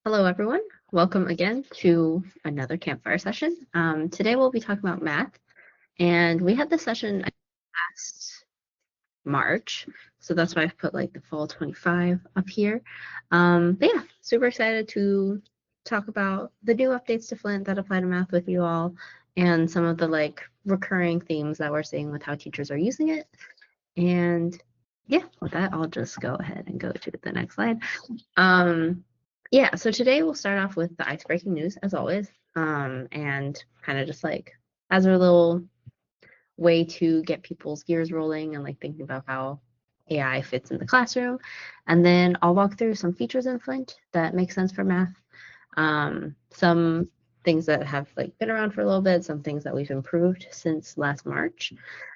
Hello, everyone. Welcome again to another Campfire session. Today we'll be talking about math, and we had this session last March, so that's why I've put like the fall 25 up here. But yeah, super excited to talk about the new updates to Flint that apply to math with you all, and some of the like recurring themes that we're seeing with how teachers are using it. And yeah, with that, I'll just go ahead and go to the next slide. Yeah, so today we'll start off with the ice-breaking news as always, and kind of just like as our little way to get people's gears rolling and like thinking about how AI fits in the classroom. And then I'll walk through some features in Flint that make sense for math. Some things that have like been around for a little bit, some things that we've improved since last March.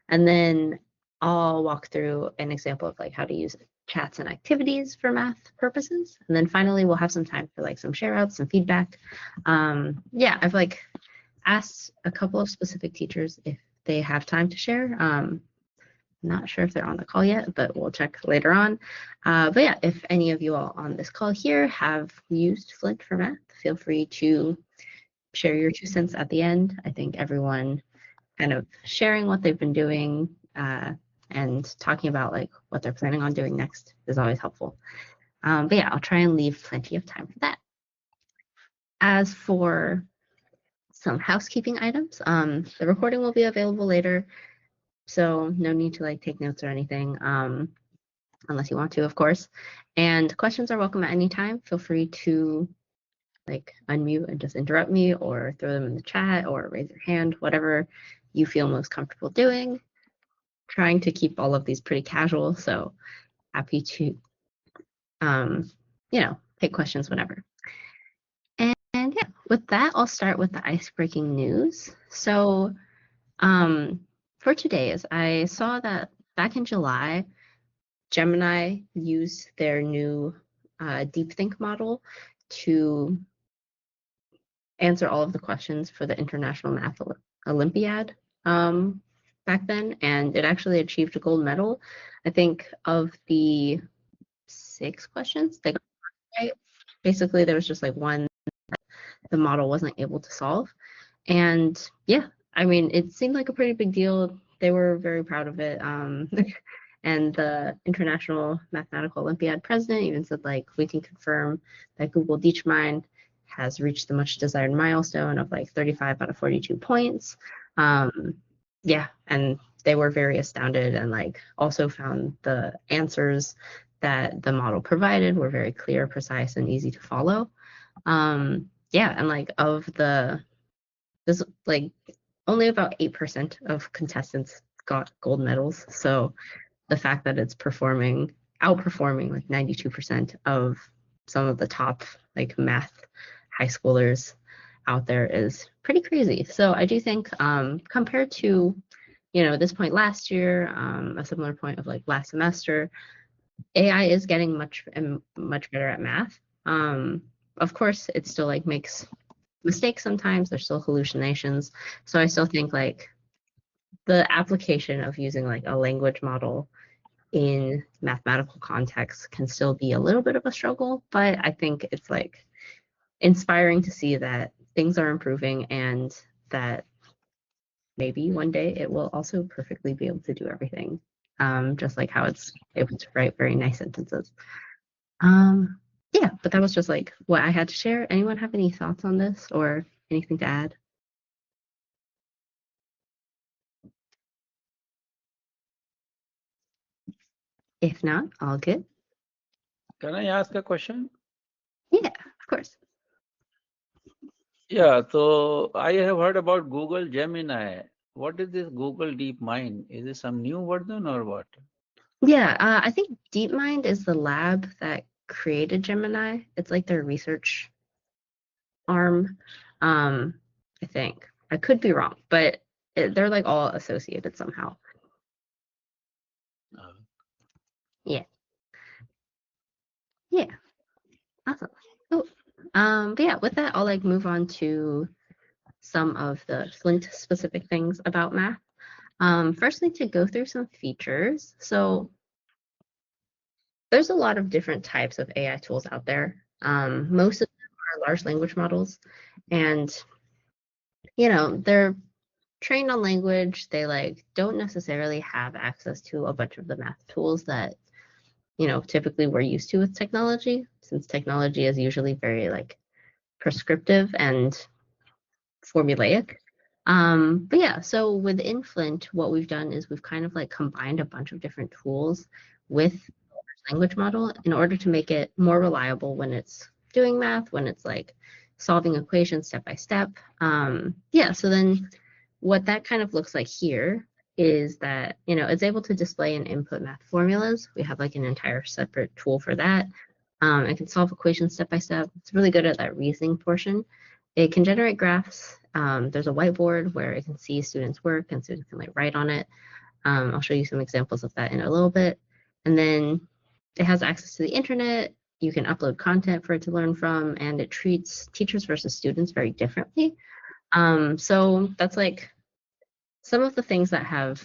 And then I'll walk through an example of like how to use chats and activities for math purposes. And then finally, we'll have some time for like some share outs, some feedback. Yeah, I've like asked a couple of specific teachers if they have time to share. Not sure if they're on the call yet, but we'll check later on. But yeah, if any of you all on this call here have used Flint for math, feel free to share your 2 cents at the end. I think everyone kind of sharing what they've been doing and talking about like what they're planning on doing next is always helpful. But yeah, I'll try and leave plenty of time for that. As for some housekeeping items, the recording will be available later, so no need to like take notes or anything, unless you want to, of course. And questions are welcome at any time. Feel free to like unmute and just interrupt me or throw them in the chat or raise your hand, whatever you feel most comfortable doing. Trying to keep all of these pretty casual, so happy to, take questions whenever. And yeah, with that, I'll start with the ice-breaking news. So for today's, I saw that back in July, Gemini used their new DeepThink model to answer all of the questions for the International Math Olympiad back then, and it actually achieved a gold medal. I think of the 6 questions they got right, basically there was just like one the model wasn't able to solve. And yeah, I mean, it seemed like a pretty big deal. They were very proud of it. And the International Mathematical Olympiad president even said, like, we can confirm that Google DeepMind has reached the much desired milestone of like 35 out of 42 points. Yeah, and they were very astounded and like also found the answers that the model provided were very clear, precise, and easy to follow. Yeah, and like of there's like only about 8% of contestants got gold medals. So the fact that it's outperforming like 92% of some of the top like math high schoolers out there is pretty crazy. So I do think compared to, this point last year, a similar point of like last semester, AI is getting much better at math. Of course, it still like makes mistakes sometimes. There's still hallucinations. So I still think like the application of using like a language model in mathematical context can still be a little bit of a struggle, but I think it's like inspiring to see that things are improving and that maybe one day it will also perfectly be able to do everything, just like how it's able to write very nice sentences. Yeah, but that was just like what I had to share. Anyone have any thoughts on this or anything to add? If not, all good. Can I ask a question? Yeah, of course. Yeah, so I have heard about Google Gemini. What is this Google DeepMind? Is it some new version or what? Yeah, I think DeepMind is the lab that created Gemini. It's like their research arm. I think. I could be wrong, but they're like all associated somehow. Uh, Yeah. Yeah. Awesome. Cool. But yeah, with that, I'll like move on to some of the Flint specific things about math. Firstly, to go through some features. So there's a lot of different types of AI tools out there. Most of them large language models, and they're trained on language. They like don't necessarily have access to a bunch of the math tools that typically we're used to with technology, since technology is usually very like prescriptive and formulaic. But yeah, so within Flint, what we've done is we've kind of like combined a bunch of different tools with the language model in order to make it more reliable when it's doing math, when it's like solving equations step by step. Yeah, so then what that kind of looks like here is that, it's able to display and input math formulas. We have like an entire separate tool for that. It can solve equations step by step. It's really good at that reasoning portion. It can generate graphs. There's a whiteboard where it can see students' work and students can like write on it. I'll show you some examples of that in a little bit. And then it has access to the internet. You can upload content for it to learn from, and it treats teachers versus students very differently. So that's like some of the things that have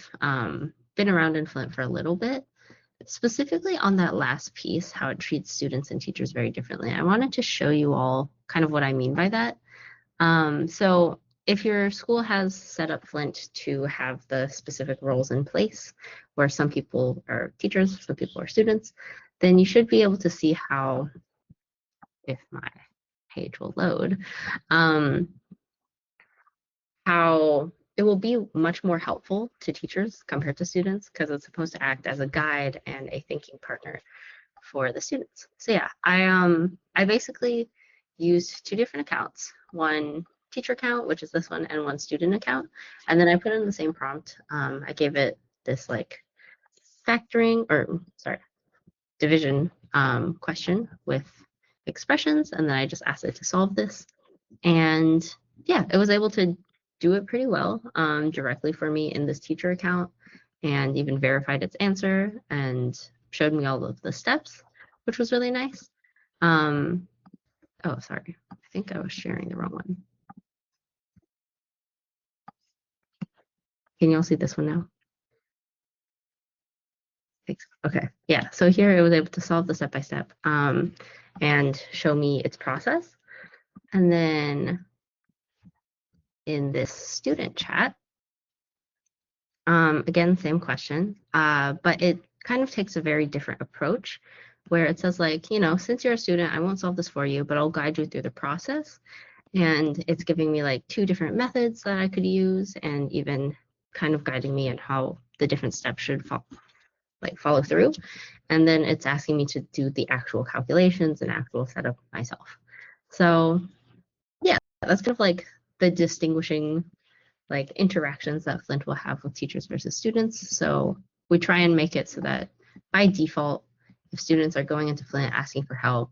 been around in Flint for a little bit. Specifically on that last piece, how it treats students and teachers very differently, I wanted to show you all kind of what I mean by that. So if your school has set up Flint to have the specific roles in place, where some people are teachers, some people are students, then you should be able to see how, if my page will load, how it will be much more helpful to teachers compared to students because it's supposed to act as a guide and a thinking partner for the students. So yeah, I basically used two different accounts, one teacher account, which is this one, and one student account. And then I put in the same prompt. I gave it this like factoring or sorry, division question with expressions, and then I just asked it to solve this. And yeah, it was able to do it pretty well directly for me in this teacher account and even verified its answer and showed me all of the steps, which was really nice. Oh, sorry. I think I was sharing the wrong one. Can you all see this one now? Thanks. Okay. Yeah. So here it was able to solve the step by step and show me its process. And then in this student chat, again, same question, but it kind of takes a very different approach where it says like, since you're a student, I won't solve this for you, but I'll guide you through the process. And it's giving me like two different methods that I could use and even kind of guiding me on how the different steps should follow through. And then it's asking me to do the actual calculations and actual setup myself. So yeah, that's kind of like the distinguishing like interactions that Flint will have with teachers versus students. So we try and make it so that by default, if students are going into Flint asking for help,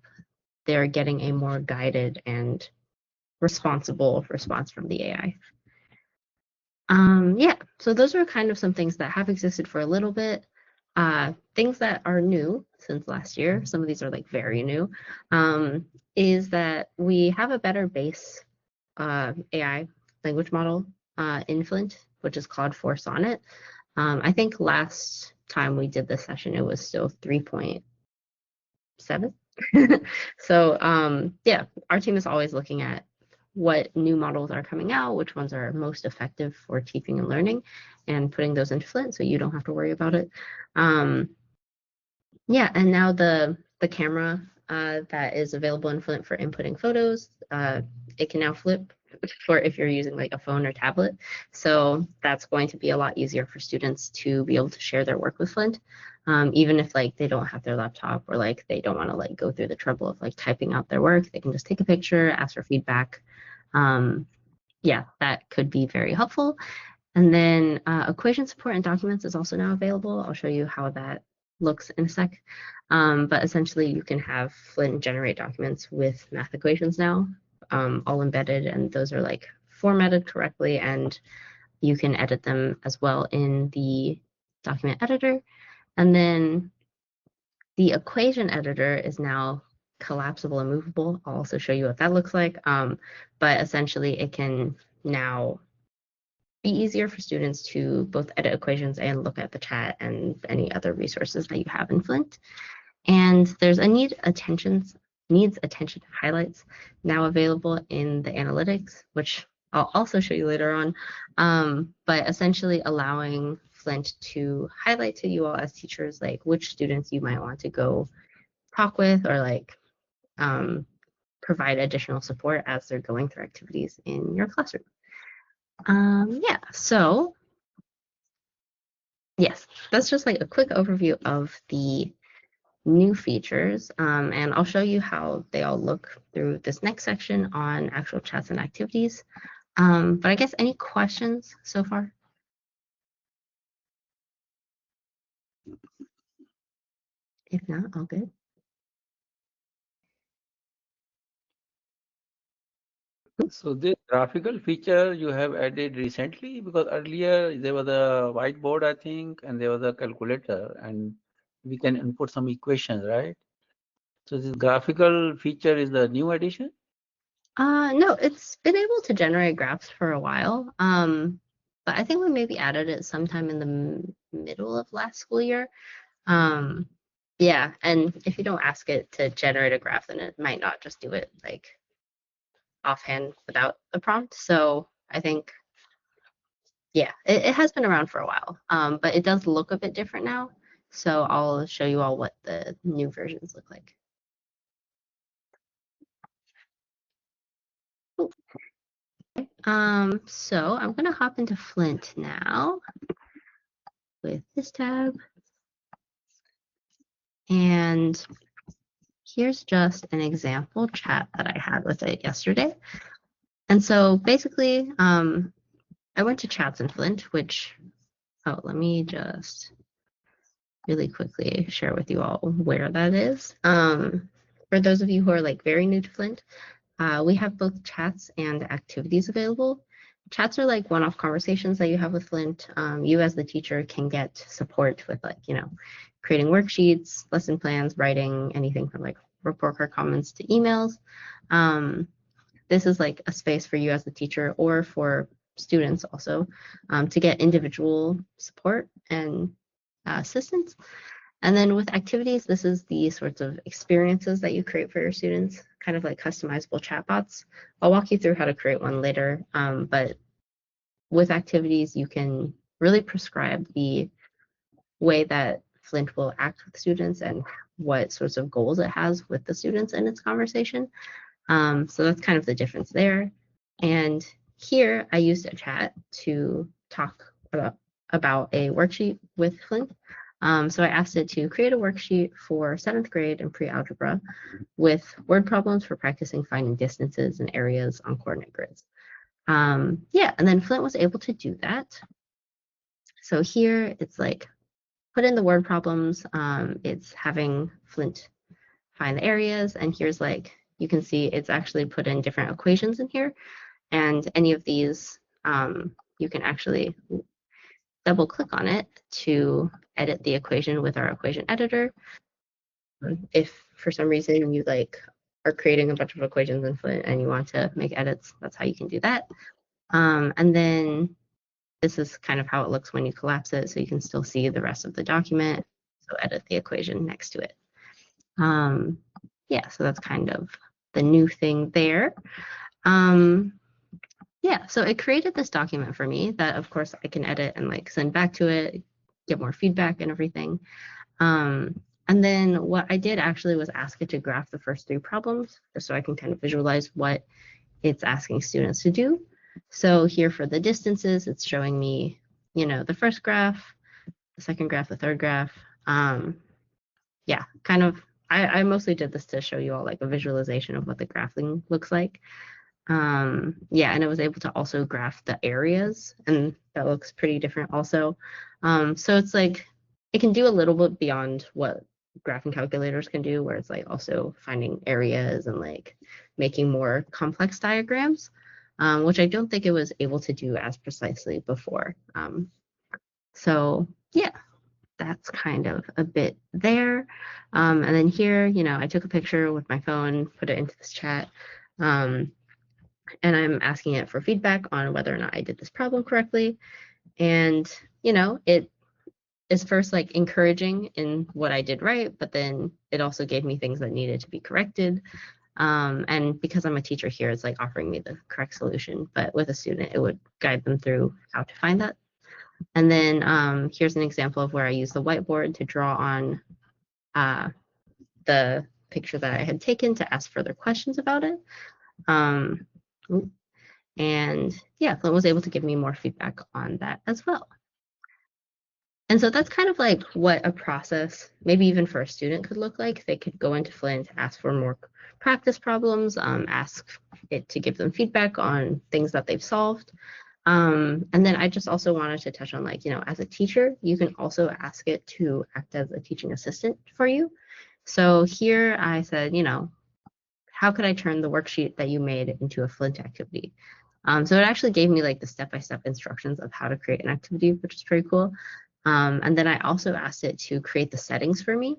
they're getting a more guided and responsible response from the AI. Yeah, so those are kind of some things that have existed for a little bit. Things that are new since last year, some of these are like very new, is that we have a better base AI language model in Flint, which is called 4 Sonnet. I think last time we did this session, it was still 3.7. So yeah, our team is always looking at what new models are coming out, which ones are most effective for teaching and learning, and putting those into Flint so you don't have to worry about it. Yeah, and now the camera that is available in Flint for inputting photos, it can now flip for if you're using like a phone or tablet. So that's going to be a lot easier for students to be able to share their work with Flint, even if like they don't have their laptop or like they don't want to like go through the trouble of like typing out their work. They can just take a picture, ask for feedback. Yeah, that could be very helpful. And then equation support and documents is also now available. I'll show you how that looks in a sec. But essentially you can have Flint generate documents with math equations now, all embedded, and those are like formatted correctly, and you can edit them as well in the document editor. And then the equation editor is now collapsible and movable. I'll also show you what that looks like. But essentially it can now be easier for students to both edit equations and look at the chat and any other resources that you have in Flint. And there's a need attention needs attention highlights now available in the analytics, which I'll also show you later on. But essentially allowing Flint to highlight to you all as teachers, like which students you might want to go talk with or like provide additional support as they're going through activities in your classroom. Yeah, so yes, that's just like a quick overview of the new features, and I'll show you how they all look through this next section on actual chats and activities. But I guess any questions so far? If not, all good. So this graphical feature you have added recently, because earlier there was a whiteboard, I think, and there was a calculator, and we can input some equations, right? So this graphical feature is the new addition? No, it's been able to generate graphs for a while. But I think we maybe added it sometime in the middle of last school year. Um, yeah, and if you don't ask it to generate a graph, then it might not just do it like offhand without a prompt. So I think, yeah, it has been around for a while, but it does look a bit different now. So I'll show you all what the new versions look like. So I'm gonna hop into Flint now with this tab, and here's just an example chat that I had with it yesterday. And so basically, I went to chats in Flint, which, oh, let me just really quickly share with you all where that is. For those of you who are like very new to Flint, we have both chats and activities available. Chats are like one-off conversations that you have with Flint. You as the teacher can get support with like, creating worksheets, lesson plans, writing, anything from like report card comments to emails. This is like a space for you as the teacher or for students also to get individual support and assistance. And then with activities, this is the sorts of experiences that you create for your students, kind of like customizable chatbots. I'll walk you through how to create one later, but with activities, you can really prescribe the way that Flint will act with students and what sorts of goals it has with the students in its conversation. So that's kind of the difference there. And here I used a chat to talk about a worksheet with Flint. So I asked it to create a worksheet for 7th grade and pre-algebra with word problems for practicing finding distances and areas on coordinate grids. Yeah, and then Flint was able to do that. So here it's like put in the word problems. It's having Flint find the areas, and here's like you can see it's actually put in different equations in here, and any of these you can actually double click on it to edit the equation with our equation editor. If for some reason you like are creating a bunch of equations in Flint and you want to make edits, that's how you can do that. And then this is kind of how it looks when you collapse it, so you can still see the rest of the document. So edit the equation next to it. Yeah, so that's kind of the new thing there. Yeah, so it created this document for me that of course I can edit and like send back to it, get more feedback and everything. And then what I did actually was ask it to graph the first 3 problems just so I can kind of visualize what it's asking students to do. So here for the distances, it's showing me, the first graph, the second graph, the third graph. Yeah, kind of, I mostly did this to show you all like a visualization of what the graphing looks like. Yeah, and it was able to also graph the areas, and that looks pretty different also. So it's like it can do a little bit beyond what graphing calculators can do, where it's like also finding areas and like making more complex diagrams, which I don't think it was able to do as precisely before. So yeah, that's kind of a bit there. And then here, I took a picture with my phone, put it into this chat. And I'm asking it for feedback on whether or not I did this problem correctly. And, it is first like encouraging in what I did right, but then it also gave me things that needed to be corrected. And because I'm a teacher here, it's like offering me the correct solution. But with a student, it would guide them through how to find that. And then here's an example of where I use the whiteboard to draw on the picture that I had taken to ask further questions about it. Um, and yeah, Flint was able to give me more feedback on that as well. And so that's kind of like what a process, maybe even for a student, could look like. They could go into Flint, ask for more practice problems, ask it to give them feedback on things that they've solved. And then I just also wanted to touch on, like, as a teacher, you can also ask it to act as a teaching assistant for you. So here I said, how could I turn the worksheet that you made into a Flint activity? So it actually gave me like the step-by-step instructions of how to create an activity, which is pretty cool. And then I also asked it to create the settings for me.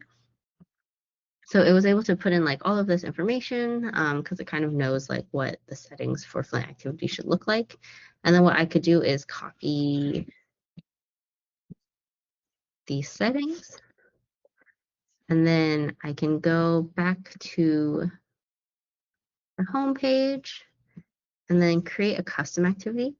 So it was able to put in like all of this information because it kind of knows like what the settings for Flint activity should look like. And then what I could do is copy these settings. And then I can go back to the home page and then create a custom activity.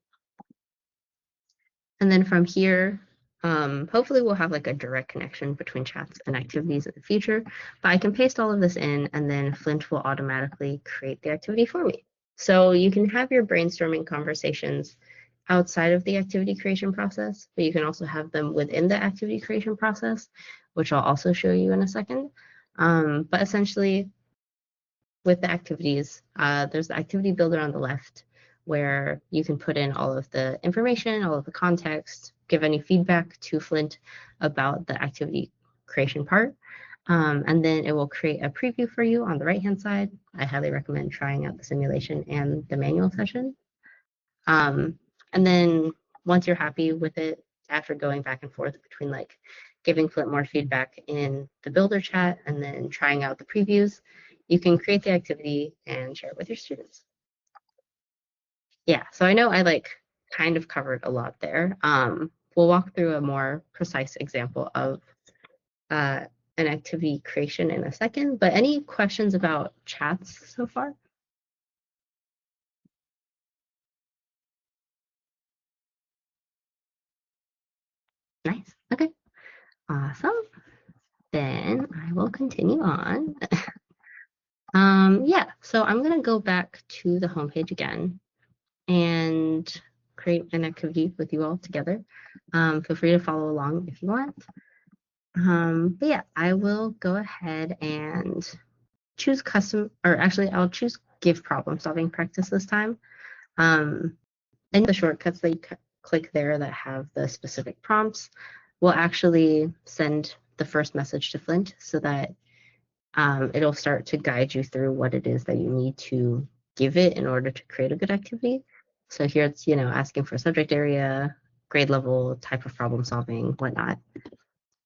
And then from here, hopefully we'll have like a direct connection between chats and activities in the future. But I can paste all of this in, and then Flint will automatically create the activity for me. So you can have your brainstorming conversations outside of the activity creation process, but you can also have them within the activity creation process, which I'll also show you in a second. But essentially, with the activities, there's the activity builder on the left where you can put in all of the information, all of the context, give any feedback to Flint about the activity creation part. And then it will create a preview for you on the right-hand side. I highly recommend trying out the simulation and the manual session. And then once you're happy with it, after going back and forth between like giving Flint more feedback in the builder chat and then trying out the previews, you can create the activity and share it with your students. Yeah, so I know I like kind of covered a lot there. We'll walk through a more precise example of an activity creation in a second, but any questions about chats so far? Nice. Okay. Awesome. Then I will continue on. Yeah, so I'm gonna go back to the homepage again and create an activity with you all together. Feel free to follow along if you want. But yeah, I will go ahead and choose custom, or actually I'll choose give problem solving practice this time. And the shortcuts that you click there that have the specific prompts will actually send the first message to Flint so that it'll start to guide you through what it is that you need to give it in order to create a good activity. So here it's, asking for subject area, grade level, type of problem solving, whatnot.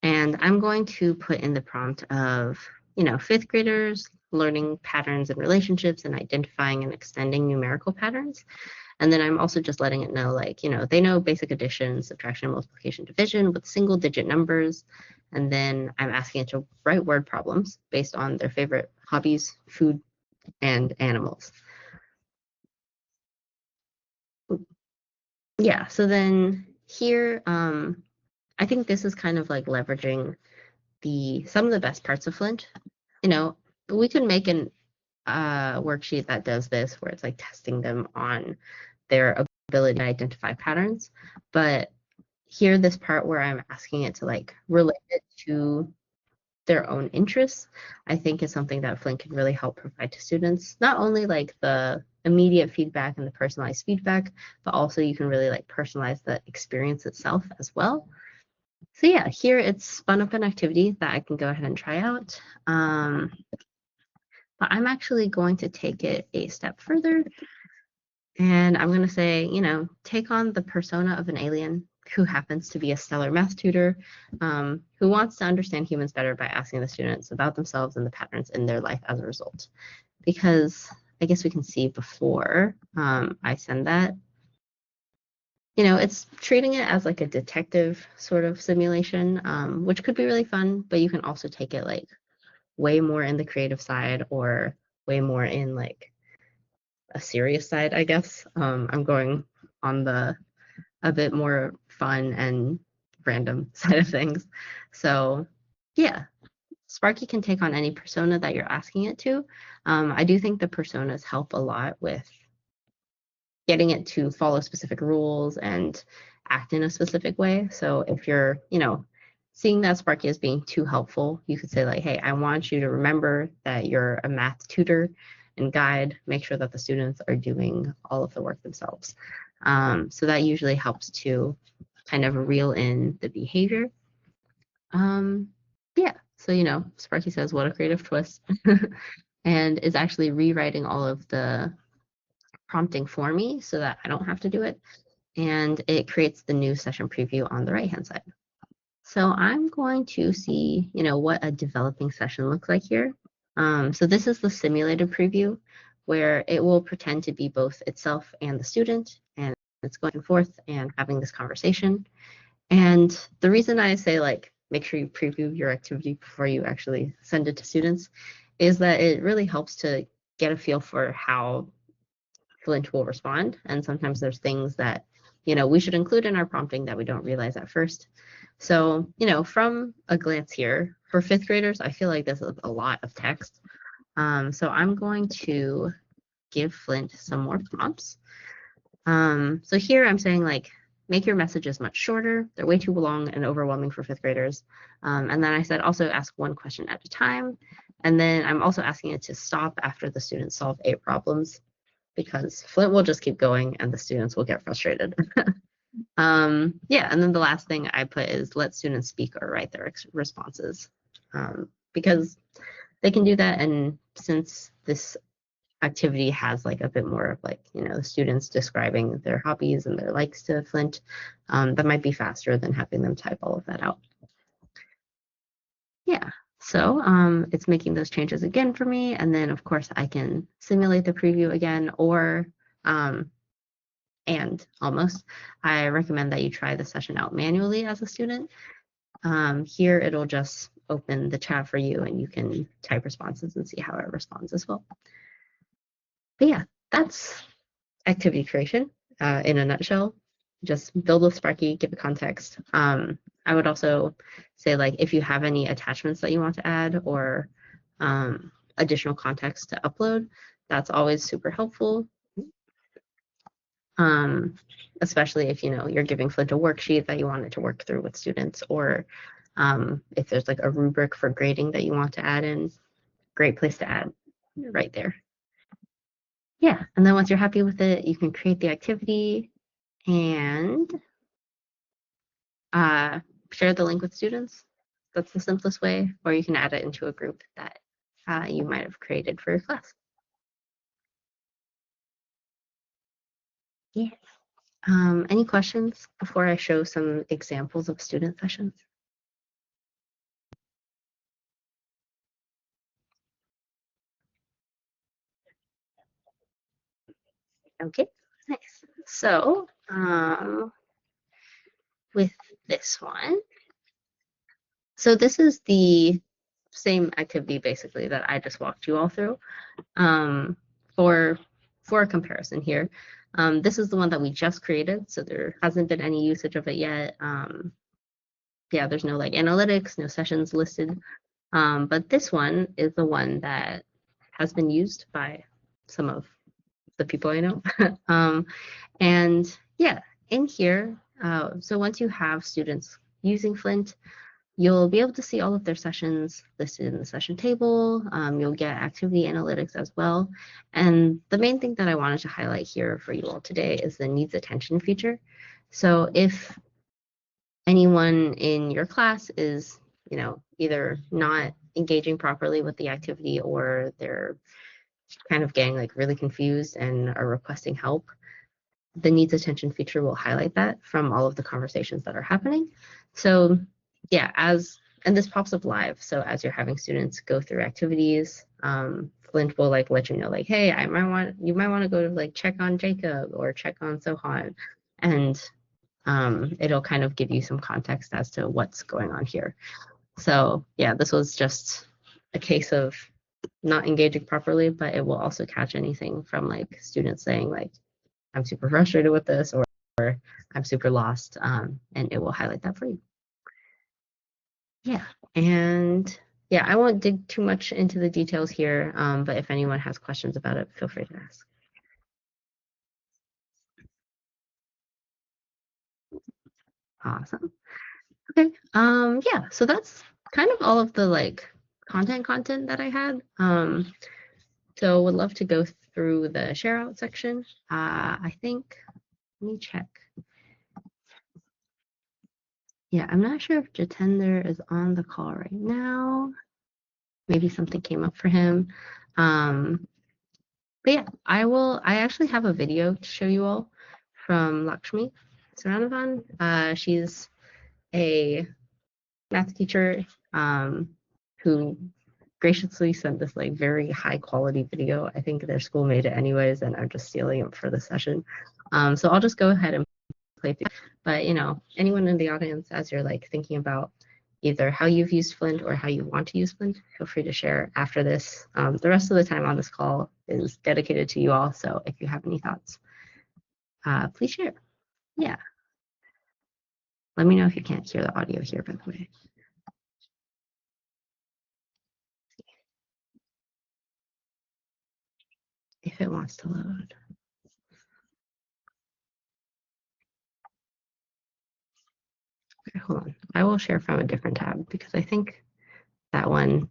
And I'm going to put in the prompt of, fifth graders learning patterns and relationships and identifying and extending numerical patterns. And then I'm also just letting it know, like, they know basic addition, subtraction, multiplication, division with single digit numbers. And then I'm asking it to write word problems based on their favorite hobbies, food, and animals. Yeah, so then here, I think this is kind of like leveraging some of the best parts of Flint. We could make an worksheet that does this where it's like testing them on their ability to identify patterns. But here, this part where I'm asking it to like relate it to their own interests, I think is something that Flint can really help provide to students. Not only like the immediate feedback and the personalized feedback, but also you can really like personalize the experience itself as well. So yeah, here it's spun up an activity that I can go ahead and try out. But I'm actually going to take it a step further. And I'm going to say, take on the persona of an alien who happens to be a stellar math tutor, who wants to understand humans better by asking the students about themselves and the patterns in their life as a result. Because I guess we can see before I send that, it's treating it as like a detective sort of simulation, which could be really fun, but you can also take it like way more in the creative side or way more in like a serious side, I guess. I'm going on the a bit more fun and random side of things. So, yeah, Sparky can take on any persona that you're asking it to. I do think the personas help a lot with getting it to follow specific rules and act in a specific way. So if you're, seeing that Sparky is being too helpful, you could say like, hey, I want you to remember that you're a math tutor and guide, make sure that the students are doing all of the work themselves. So that usually helps to kind of reel in the behavior. Um, yeah, so Sparky says, what a creative twist, and is actually rewriting all of the prompting for me so that I don't have to do it. And it creates the new session preview on the right-hand side. So I'm going to see, what a developing session looks like here. So this is the simulated preview where it will pretend to be both itself and the student, and it's going forth and having this conversation. And the reason I say like make sure you preview your activity before you actually send it to students is that it really helps to get a feel for how Flint will respond. And sometimes there's things that, we should include in our prompting that we don't realize at first. So, from a glance here, for fifth graders, I feel like this is a lot of text. So I'm going to give Flint some more prompts. So here I'm saying like, make your messages much shorter. They're way too long and overwhelming for fifth graders. And then I said also ask one question at a time. And then I'm also asking it to stop after the students solve 8 problems because Flint will just keep going and the students will get frustrated. Yeah, and then the last thing I put is let students speak or write their responses because they can do that. And since this activity has like a bit more of like, the students describing their hobbies and their likes to Flint, that might be faster than having them type all of that out. Yeah, so it's making those changes again for me. And then of course I can simulate the preview again or and almost, I recommend that you try the session out manually as a student. Here, it'll just open the chat for you and you can type responses and see how it responds as well. But yeah, that's activity creation in a nutshell. Just build with Sparky, give it context. I would also say like if you have any attachments that you want to add or additional context to upload, that's always super helpful. um, especially if you're giving Flint a worksheet that you wanted to work through with students, or if there's like a rubric for grading that you want to add in, great place to add right there. Yeah, and then once you're happy with it, you can create the activity and uh, share the link with students. That's the simplest way, or you can add it into a group that you might have created for your class. Yeah. Any questions before I show some examples of student sessions? Okay, nice. So with this one, so this is the same activity basically that I just walked you all through. Um, for a comparison here, this is the one that we just created, so there hasn't been any usage of it yet. Yeah, there's no like analytics, no sessions listed. But this one is the one that has been used by some of the people I know. And yeah, in here, so once you have students using Flint, you'll be able to see all of their sessions listed in the session table. You'll get activity analytics as well. And the main thing that I wanted to highlight here for you all today is the needs attention feature. So if anyone in your class is, either not engaging properly with the activity or they're kind of getting like really confused and are requesting help, the needs attention feature will highlight that from all of the conversations that are happening. So yeah, and this pops up live. So as you're having students go through activities, Flint will like let you know like, hey, you might want to go to like check on Jacob or check on Sohan. And it'll kind of give you some context as to what's going on here. So yeah, this was just a case of not engaging properly, but it will also catch anything from like students saying like, I'm super frustrated with this, or I'm super lost, and it will highlight that for you. Yeah, and yeah, I won't dig too much into the details here, but if anyone has questions about it, feel free to ask. Awesome. Okay. Yeah, so that's kind of all of the like content that I had. So would love to go through the share out section. I think, let me check. Yeah, I'm not sure if Jatender is on the call right now. Maybe something came up for him. But yeah, I actually have a video to show you all from Lakshmi Saranavan. She's a math teacher who graciously sent this like very high quality video. I think their school made it anyways, and I'm just stealing it for the session. So I'll just go ahead and play through. But anyone in the audience, as you're like thinking about either how you've used Flint or how you want to use Flint, feel free to share after this. The rest of the time on this call is dedicated to you all. So if you have any thoughts, please share. Yeah. Let me know if you can't hear the audio here, by the way. If it wants to load. Okay, hold on. I will share from a different tab because I think that one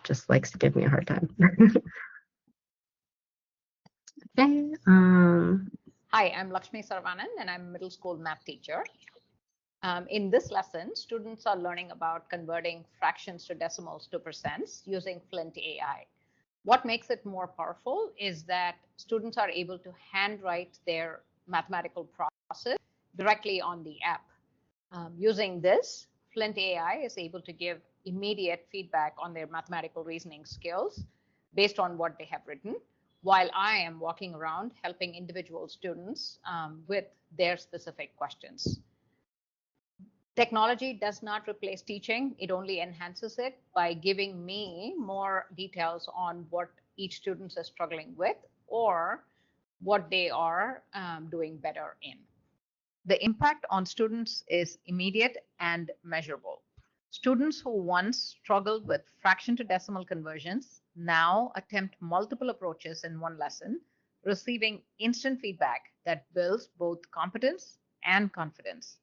just likes to give me a hard time. Okay. Hi, I'm Lakshmi Saravanan, and I'm a middle school math teacher. In this lesson, students are learning about converting fractions to decimals to percents using Flint AI. What makes it more powerful is that students are able to handwrite their mathematical process directly on the app. Using this, Flint AI is able to give immediate feedback on their mathematical reasoning skills based on what they have written, while I am walking around helping individual students with their specific questions. Technology does not replace teaching, it only enhances it by giving me more details on what each student is struggling with or what they are doing better in. The impact on students is immediate and measurable. Students who once struggled with fraction to decimal conversions now attempt multiple approaches in one lesson, receiving instant feedback that builds both competence and confidence.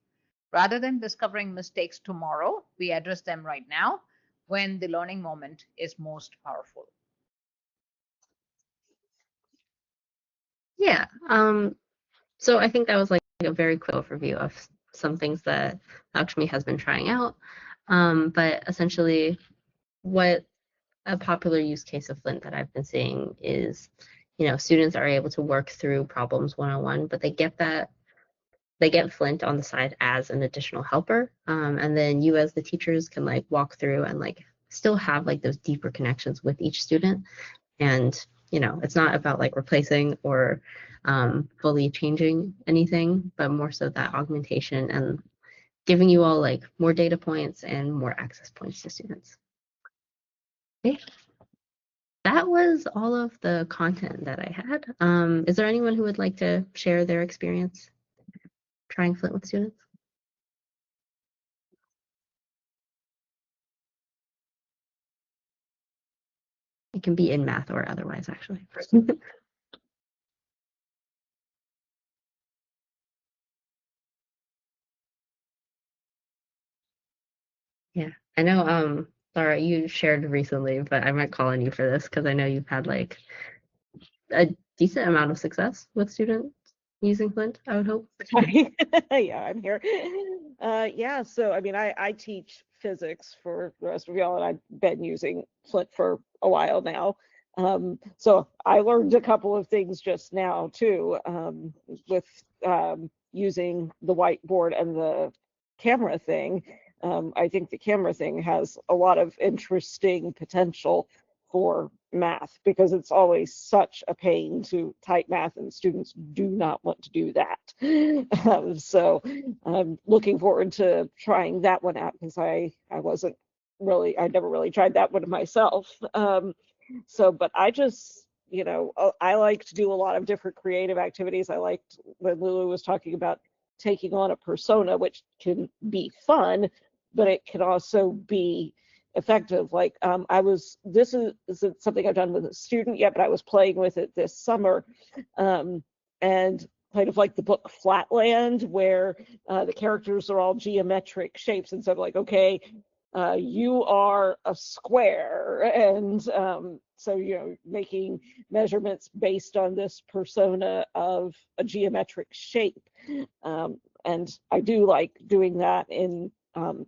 Rather than discovering mistakes tomorrow, we address them right now when the learning moment is most powerful. Yeah. So I think that was like a very quick overview of some things that Lakshmi has been trying out. But essentially, what a popular use case of Flint that I've been seeing is, students are able to work through problems one-on-one, but they get Flint on the side as an additional helper. And then you as the teachers can like walk through and like still have like those deeper connections with each student. And, it's not about like replacing or fully changing anything, but more so that augmentation and giving you all like more data points and more access points to students. Okay. That was all of the content that I had. Is there anyone who would like to share their experience trying Flint with students? It can be in math or otherwise, actually. Yeah, I know, Laura, you shared recently, but I might call on you for this because I know you've had like a decent amount of success with students using Flint, I would hope. Yeah, I'm here. Yeah, so I mean, I teach physics for the rest of y'all, and I've been using Flint for a while now. So I learned a couple of things just now too, with using the whiteboard and the camera thing. I think the camera thing has a lot of interesting potential for math, because it's always such a pain to type math, and students do not want to do that. So I'm looking forward to trying that one out, because I never really tried that one myself. So, but I just, I like to do a lot of different creative activities. I liked when Lulu was talking about taking on a persona, which can be fun, but it can also be effective. Like this isn't something I've done with a student yet, but I was playing with it this summer, and kind of like the book Flatland, where the characters are all geometric shapes, and so I'm like, okay, you are a square, and so making measurements based on this persona of a geometric shape, and I do like doing that in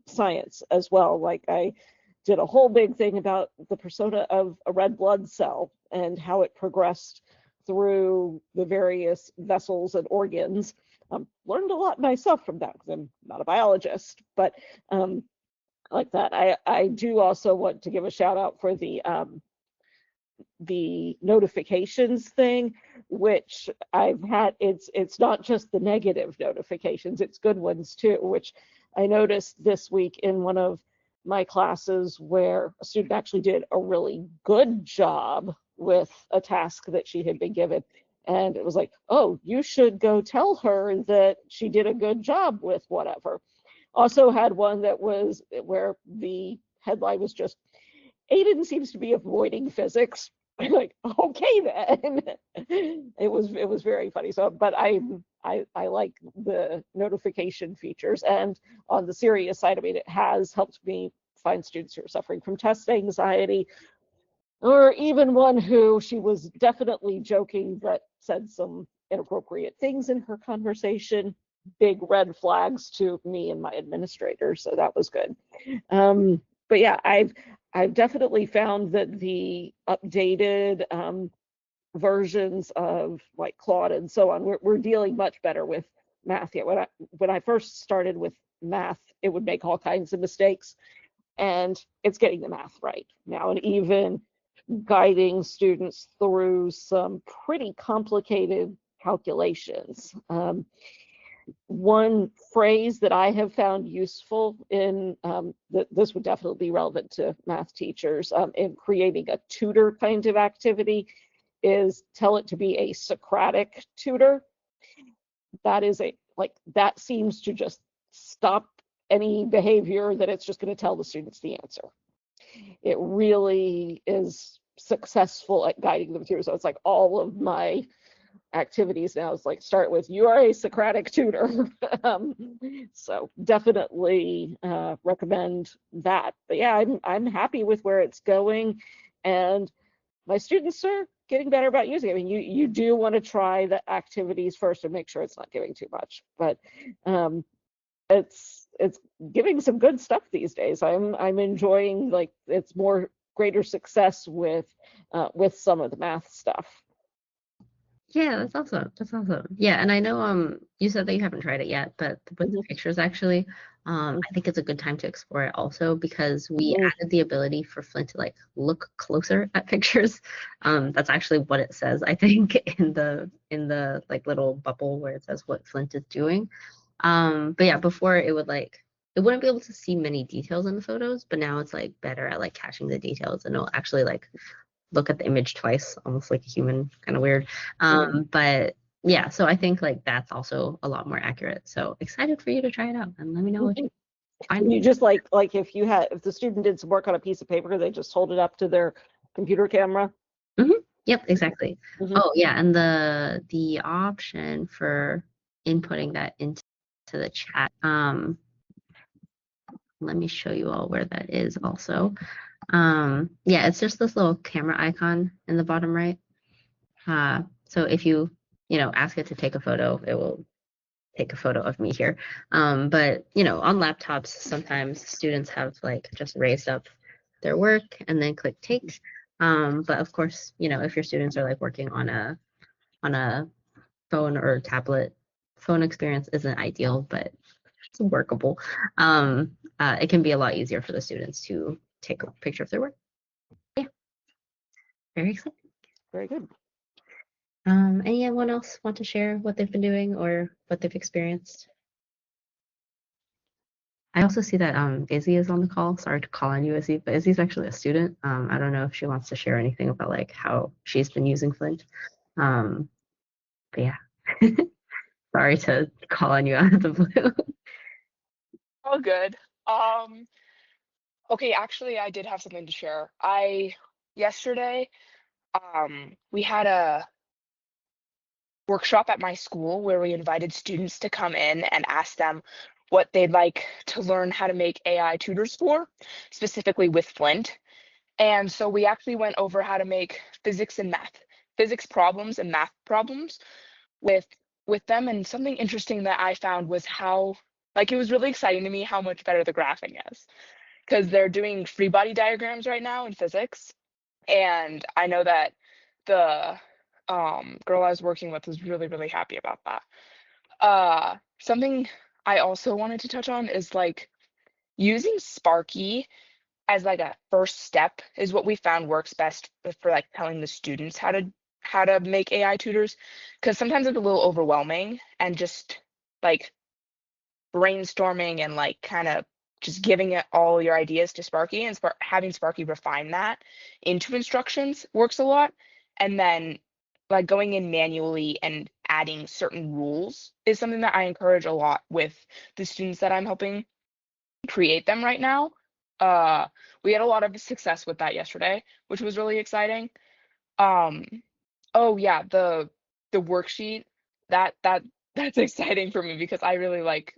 science as well. Like I did a whole big thing about the persona of a red blood cell and how it progressed through the various vessels and organs. Learned a lot myself from that, because I'm not a biologist, but like that. I do also want to give a shout out for the notifications thing, which I've had. It's not just the negative notifications, it's good ones too, which I noticed this week in one of my classes, where a student actually did a really good job with a task that she had been given. And it was like, oh, you should go tell her that she did a good job with whatever. Also had one that was where the headline was just, Aiden seems to be avoiding physics. Like, okay then. It was very funny. So, but I like the notification features. And on the serious side, I mean, it has helped me find students who are suffering from test anxiety, or even one who, she was definitely joking but said some inappropriate things in her conversation. Big red flags to me and my administrator, so that was good. But yeah, I've definitely found that the updated versions of like Claude and so on, we're dealing much better with math. Yet when I first started with math, it would make all kinds of mistakes, and it's getting the math right now, and even guiding students through some pretty complicated calculations. One phrase that I have found useful in this would definitely be relevant to math teachers in creating a tutor kind of activity is tell it to be a Socratic tutor. That is that seems to just stop any behavior that it's just going to tell the students the answer. It really is successful at guiding them through. So it's like all of my activities now is like start with, you are a Socratic tutor. So definitely recommend that. But yeah, I'm happy with where it's going, and my students are getting better about using it. I mean, you do want to try the activities first and make sure it's not giving too much, but it's giving some good stuff these days. I'm enjoying, like, it's more greater success with some of the math stuff. Yeah, that's awesome. That's awesome. Yeah, and I know you said that you haven't tried it yet, but with the pictures actually, I think it's a good time to explore it also, because we added the ability for Flint to like look closer at pictures. That's actually what it says, I think, in the like little bubble where it says what Flint is doing. But yeah, before it wouldn't be able to see many details in the photos, but now it's like better at like catching the details, and it'll actually like look at the image twice, almost like a human, kind of weird. But yeah, so I think like that's also a lot more accurate. So excited for you to try it out, and let me know what you find. You just like if the student did some work on a piece of paper, they just hold it up to their computer camera. Yep, exactly. Oh yeah, and the option for inputting that into the chat. Let me show you all where that is also. Yeah, it's just this little camera icon in the bottom right. So if you ask it to take a photo, it will take a photo of me here. But on laptops, sometimes students have like just raised up their work and then click take. But of course, if your students are like working on a phone or tablet, phone experience isn't ideal, but it's workable. It can be a lot easier for the students to take a picture of their work. Yeah. Very exciting. Very good. Anyone else want to share what they've been doing or what they've experienced? I also see that Izzy is on the call. Sorry to call on you, Izzy, but Izzy's actually a student. I don't know if she wants to share anything about like how she's been using Flint. But yeah, sorry to call on you out of the blue. All good. Okay, actually, I did have something to share. Yesterday, we had a workshop at my school where we invited students to come in and ask them what they'd like to learn how to make AI tutors for, specifically with Flint. And so we actually went over how to make physics problems and math problems with them. And something interesting that I found was how, like, it was really exciting to me how much better the graphing is, because they're doing free body diagrams right now in physics. And I know that the girl I was working with was really, really happy about that. Something I also wanted to touch on is like using Sparky as like a first step is what we found works best for like telling the students how to make AI tutors, because sometimes it's a little overwhelming and just like brainstorming and like kind of just giving it all your ideas to Sparky and having Sparky refine that into instructions works a lot. And then like going in manually and adding certain rules is something that I encourage a lot with the students that I'm helping create them right now. We had a lot of success with that yesterday, which was really exciting. Um, oh yeah, the worksheet that that's exciting for me because I really like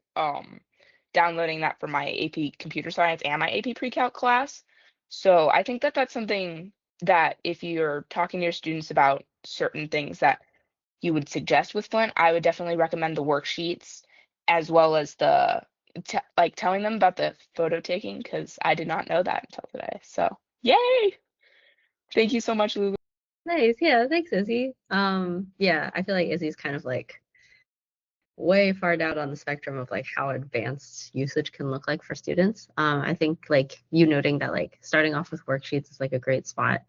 downloading that for my AP Computer Science and my AP Pre-Calc class. So I think that that's something that if you're talking to your students about certain things that you would suggest with Flint, I would definitely recommend the worksheets as well as like telling them about the photo taking because I did not know that until today. So yay! Thank you so much, Lulu. Nice, yeah, thanks, Izzy. Yeah, I feel like Izzy's kind of like way far down on the spectrum of like how advanced usage can look like for students. I think like you noting that like starting off with worksheets is like a great spot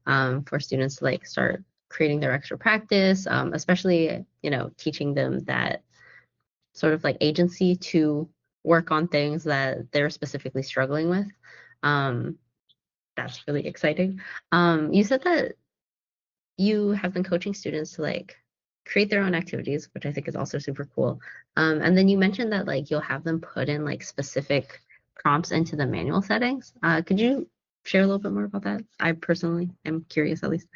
for students to like start creating their extra practice, especially, you know, teaching them that sort of like agency to work on things that they're specifically struggling with. Um, that's really exciting. You said that you have been coaching students to like create their own activities, which I think is also super cool. And then you mentioned that like you'll have them put in like specific prompts into the manual settings. Could you share a little bit more about that? I personally am curious at least.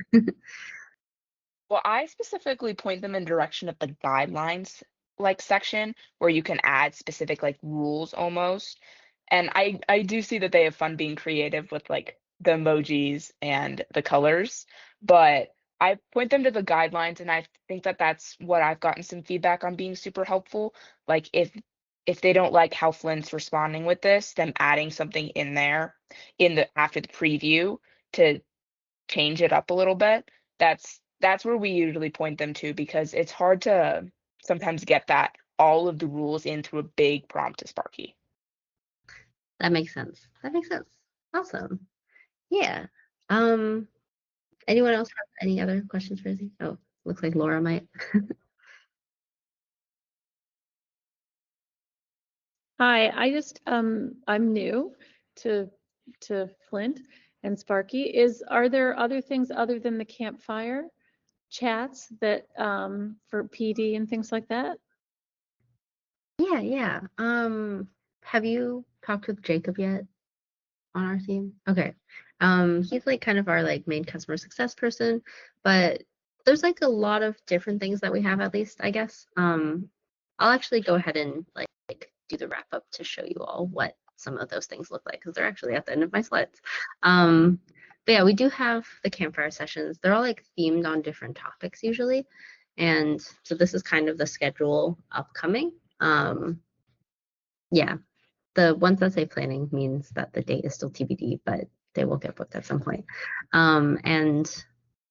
Well, I specifically point them in direction of the guidelines like section where you can add specific like rules almost. And I do see that they have fun being creative with like the emojis and the colors, but I point them to the guidelines and I think that that's what I've gotten some feedback on being super helpful. Like if they don't like how Flint's responding with this, them adding something in there in the after the preview to change it up a little bit, that's where we usually point them to because it's hard to sometimes get that all of the rules into a big prompt to Sparky. That makes sense. That makes sense. Awesome. Yeah. Um, anyone else have any other questions for Izzy? Oh, looks like Laura might. Hi, I'm new to Flint and Sparky. Are there other things other than the Campfire chats that for PD and things like that? Yeah, yeah. Have you talked with Jacob yet on our team? Okay. He's like kind of our like main customer success person, but there's like a lot of different things that we have at least, I guess. I'll actually go ahead and like do the wrap up to show you all what some of those things look like because they're actually at the end of my slides. But yeah, we do have the campfire sessions. They're all like themed on different topics usually. And so this is kind of the schedule upcoming. Yeah, the ones that say planning means that the date is still TBD, but they will get booked at some point. And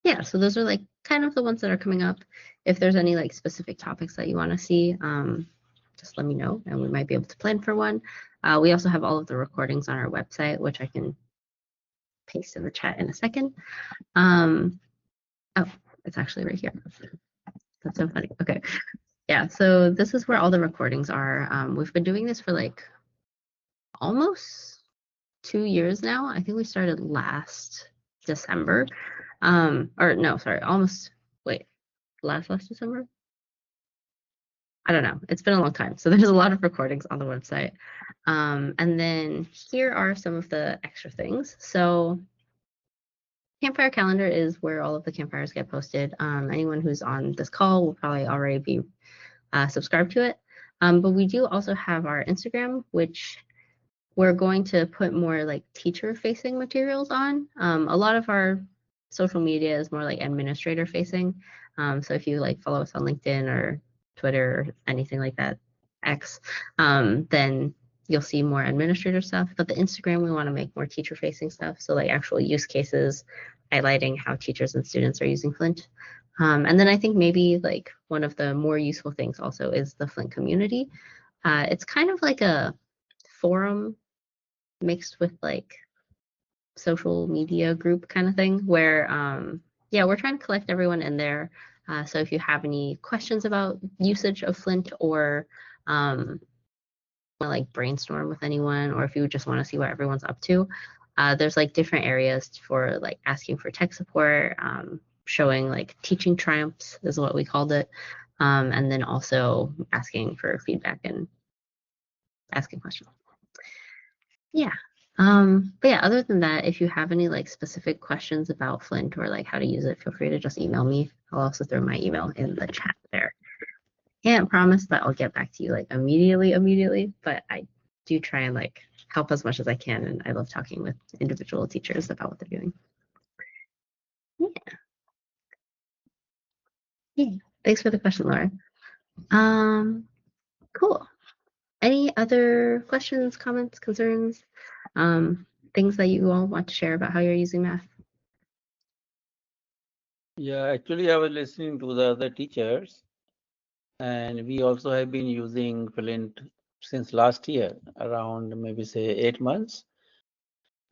yeah, so those are like kind of the ones that are coming up. If there's any like specific topics that you want to see, just let me know and we might be able to plan for one. We also have all of the recordings on our website, which I can paste in the chat in a second. Oh, it's actually right here. That's so funny. Okay. Yeah, so this is where all the recordings are. We've been doing this for like almost 2 years now. I think we started last December. Or no, sorry, last December? I don't know. It's been a long time. So there's a lot of recordings on the website. And then here are some of the extra things. So Campfire calendar is where all of the campfires get posted. Anyone who's on this call will probably already be subscribed to it. But we do also have our Instagram, which we're going to put more like teacher facing materials on. A lot of our social media is more like administrator facing. So if you like follow us on LinkedIn or Twitter or anything like that, X, then you'll see more administrator stuff. But the Instagram, we want to make more teacher facing stuff. So like actual use cases, highlighting how teachers and students are using Flint. And then I think maybe like one of the more useful things also is the Flint community. It's kind of like a forum mixed with like social media group kind of thing where yeah, we're trying to collect everyone in there. So if you have any questions about usage of Flint or like brainstorm with anyone, or if you just want to see what everyone's up to, there's like different areas for like asking for tech support, showing like teaching triumphs is what we called it, and then also asking for feedback and asking questions. Yeah. But yeah, other than that, if you have any like specific questions about Flint or like how to use it, feel free to just email me. I'll also throw my email in the chat there. Can't promise that I'll get back to you like immediately, but I do try and like help as much as I can, and I love talking with individual teachers about what they're doing. Yeah. Yeah. Thanks for the question, Laura. Cool. Any other questions, comments, concerns, things that you all want to share about how you're using math? Yeah, actually, I was listening to the other teachers, and we also have been using Flint since last year, around maybe say 8 months.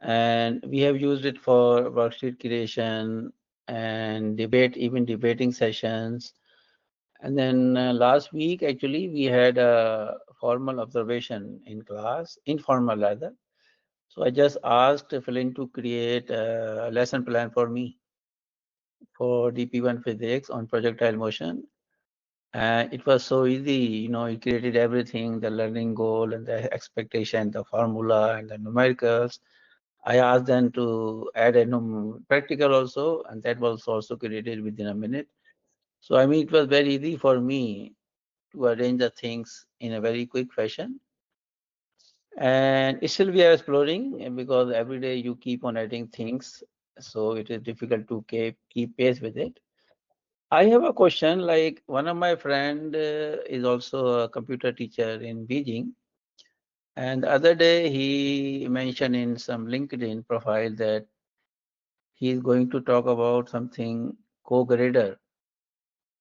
And we have used it for worksheet creation and even debating sessions. And then last week, actually, we had a formal observation in class, informal rather. So I just asked Flynn to create a lesson plan for me for DP1 physics on projectile motion. And it was so easy, you know, he created everything, the learning goal and the expectation, the formula and the numericals. I asked them to add a practical also, and that was also created within a minute. So I mean, it was very easy for me to arrange the things in a very quick fashion. And still we are exploring because every day you keep on adding things, so it is difficult to keep pace with it. I have a question, like one of my friend is also a computer teacher in Beijing. And the other day he mentioned in some LinkedIn profile that he is going to talk about something co-grader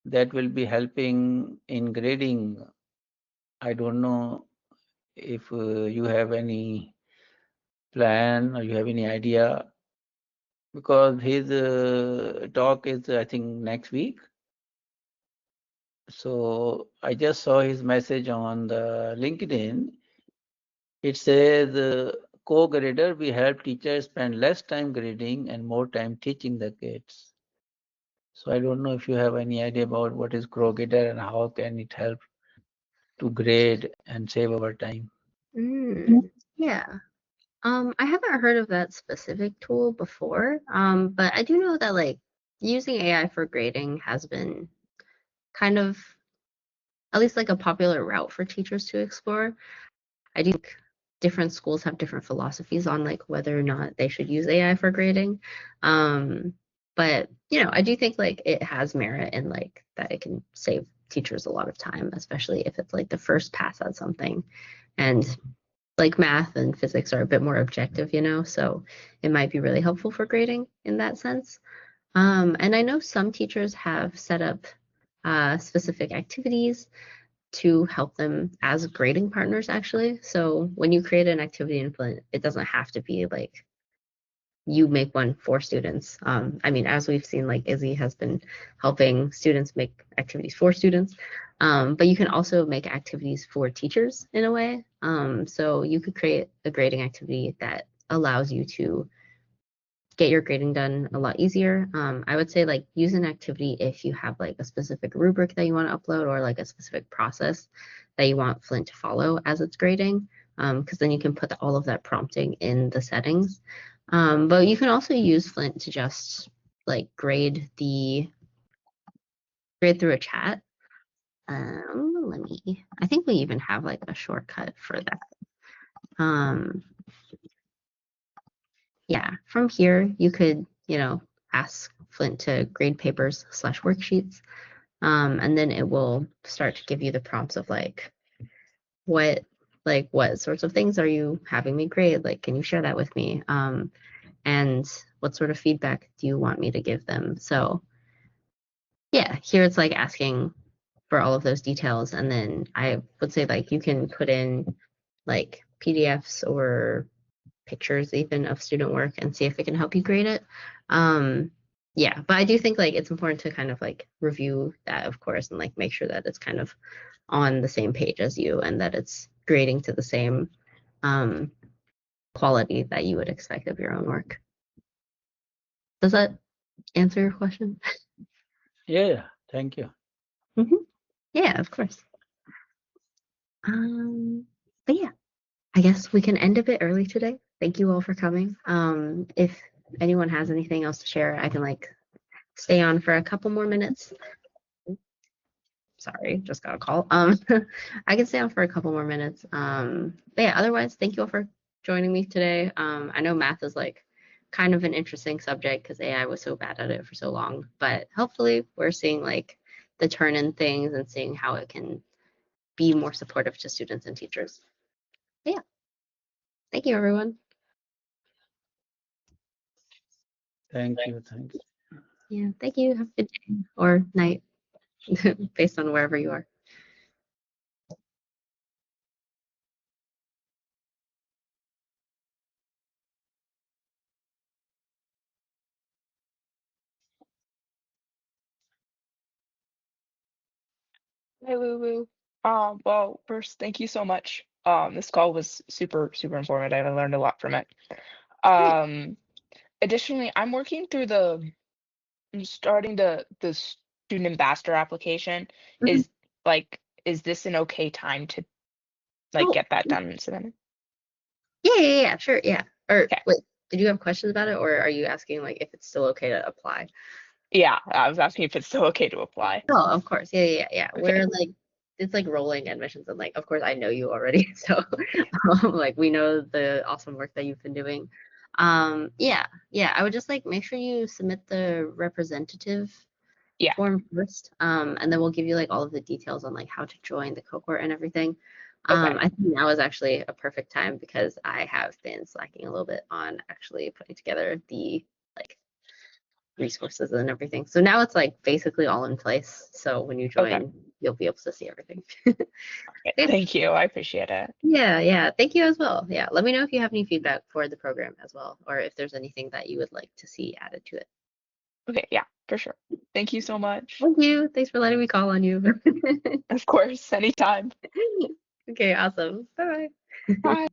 that will be helping in grading. I don't know if you have any plan or you have any idea, because his talk is I think next week. So I just saw his message on the LinkedIn. It says co-grader, we help teachers spend less time grading and more time teaching the kids. So I don't know if you have any idea about what is co-grader and how can it help to grade and save our time. Yeah. I haven't heard of that specific tool before, but I do know that like using AI for grading has been kind of at least like a popular route for teachers to explore. I do think different schools have different philosophies on like whether or not they should use AI for grading. But you know, I do think like it has merit in like that it can save teachers a lot of time, especially if it's like the first pass at something. And like math and physics are a bit more objective, you know, so it might be really helpful for grading in that sense. And I know some teachers have set up specific activities to help them as grading partners, actually. So when you create an activity in Flint, it doesn't have to be like you make one for students. I mean, as we've seen, like Izzy has been helping students make activities for students, but you can also make activities for teachers in a way. So you could create a grading activity that allows you to get your grading done a lot easier. I would say like use an activity if you have like a specific rubric that you want to upload or like a specific process that you want Flint to follow as it's grading, because then you can put all of that prompting in the settings. But you can also use Flint to just like grade through a chat. I think we even have like a shortcut for that. Yeah, from here you could, ask Flint to grade papers / worksheets. And then it will start to give you the prompts of what what sorts of things are you having me grade? Like, can you share that with me? And what sort of feedback do you want me to give them? So yeah, here it's like asking for all of those details. And then I would say like you can put in like PDFs or pictures even of student work and see if it can help you grade it. Yeah, but I do think like it's important to kind of like review that, of course, and like make sure that it's kind of on the same page as you and that it's grading to the same quality that you would expect of your own work. Does that answer your question? Yeah, thank you. Yeah, of course. But yeah, I guess we can end a bit early today. Thank you all for coming. If anyone has anything else to share, I can like stay on for a couple more minutes. Sorry, just got a call. I can stay on for a couple more minutes. But yeah, otherwise, thank you all for joining me today. I know math is like kind of an interesting subject because AI was so bad at it for so long, but hopefully we're seeing like the turn in things and seeing how it can be more supportive to students and teachers. But yeah, thank you, everyone. Thank you. Thanks. Yeah, thank you. Have a good day or night based on wherever you are. Hey, Lulu. Well, first, thank you so much. This call was super, super informative. I learned a lot from it. Great. Additionally, I'm starting the student ambassador application. Mhm. Is this an okay time to like Oh, get that done and submitted? yeah, sure, yeah. Or Okay. wait, did you have questions about it, or are you asking like if it's still okay to apply? Yeah, I was asking if it's still okay to apply. Oh, of course. Yeah. Okay. We're like, it's like rolling admissions, and like, of course, I know you already, so Yeah. like we know the awesome work that you've been doing. Yeah. I would just like make sure you submit the representative Yeah. form first, and then we'll give you like all of the details on like how to join the cohort and everything. Okay. I think now is actually a perfect time because I have been slacking a little bit on actually putting together the like resources and everything. So now it's like basically all in place. So when you Okay. join, you'll be able to see everything. Okay. Yeah. Thank you. I appreciate it. Yeah. Thank you as well. Yeah. Let me know if you have any feedback for the program as well, or if there's anything that you would like to see added to it. Okay. Yeah, for sure. Thank you so much. Thank you. Thanks for letting me call on you. Of course, anytime. Okay, awesome. Bye bye. Bye.